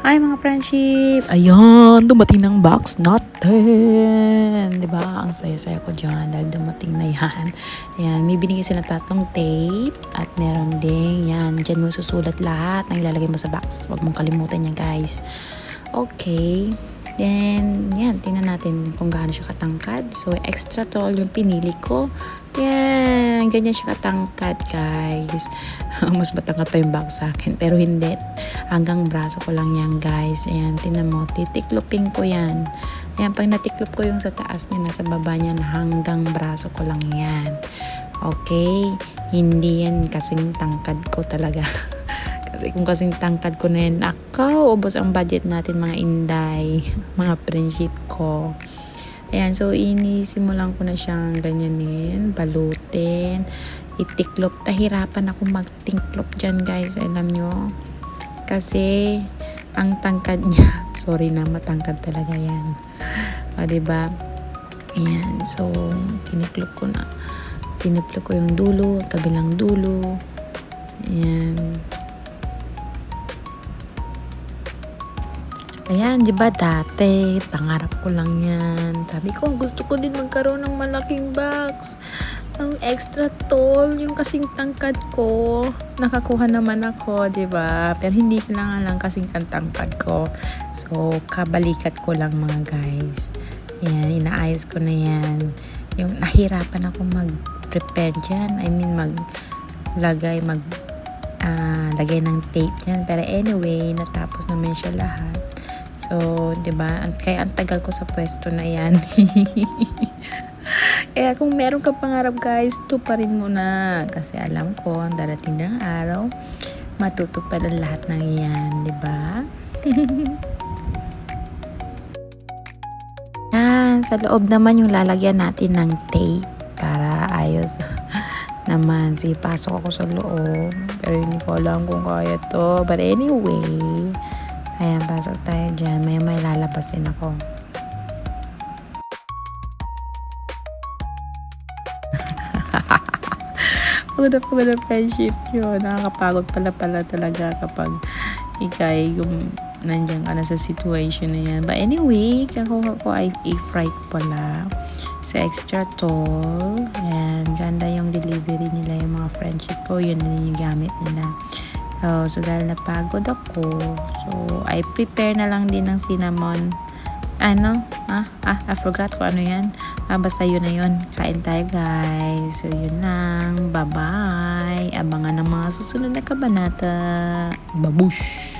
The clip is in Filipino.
Hi mga friendship! Ayan, dumating ng box natin. Diba? Ang saya-saya ko dyan dahil dumating na yan. Ayan, may binigay sila tatlong tape at meron ding yan. Dyan mo susulat lahat ng ilalagay mo sa box. Huwag mong kalimutan yan guys. Okay. Then, yan, tingnan natin kung gaano siya katangkad. So, extra tall yung pinili ko. Yan, ganyan siya katangkad, guys. Mas matangkad pa yung bag sa akin. Pero hindi. Hanggang braso ko lang yan, guys. Ayan, tingnan mo. Titiklopin ko yan. Ayan, pag natiklop ko yung sa taas niya, nasa baba niya, hanggang braso ko lang yan. Okay? Hindi yan kasing tangkad ko talaga. Kasi kung kasing tangkad ko na yan, ubos ang budget natin mga inday, mga friendship ko. Ayan, so inisimulan ko na siyang ganyanin, balutin, itiklop. Tahirapan ako magtiklop dyan guys, alam nyo. Kasi ang tangkad niya, sorry na, matangkad talaga yan. O, diba? Ayan, so tiniklop ko na. Tiniklop ko yung dulo, kabilang dulo. Ayan. Ayan, di ba dati, pangarap ko lang yan. Sabi ko, gusto ko din magkaroon ng malaking box. Ang extra tall, yung kasing tangkad ko. Nakakuha naman ako, di ba? Pero hindi kailangan lang kasing tangkad ko. So, kabalikat ko lang mga guys. Ayan, inaayos ko na yan. Yung nahirapan ako mag-prepare dyan. I mean, lagay ng tape dyan. Pero anyway, natapos naman siya lahat. So, 'di ba? Kaya ang tagal ko sa pwesto na 'yan. Kaya kung meron kang pangarap, guys, tuparin mo na kasi alam ko ang darating ng araw matutupad ang lahat ng 'yan, 'di ba? Sa loob naman yung lalagyan natin ng tape para ayos naman. Sige, pasok ako sa loob. Pero hindi ko alam kung kaya to. But anyway, ayan, pasok tayo dyan. May lalabas din ako. Pagod na friendship yun. Nakakapagod pala talaga kapag ikay nandiyan ka na sa situation na yan. But anyway, kakuha ko ay A-Fright pala. Sa extra tall. Ayan, ganda yung delivery nila, yung mga friendship ko. Yun din yung gamit nila. So dahil napagod ako, so I prepare na lang din ng cinnamon. I forgot ko ano yan. Basta yun na yun. Kain tayo guys. So yun lang. Bye-bye. Abangan ng mga susunod na kabanata. Babush!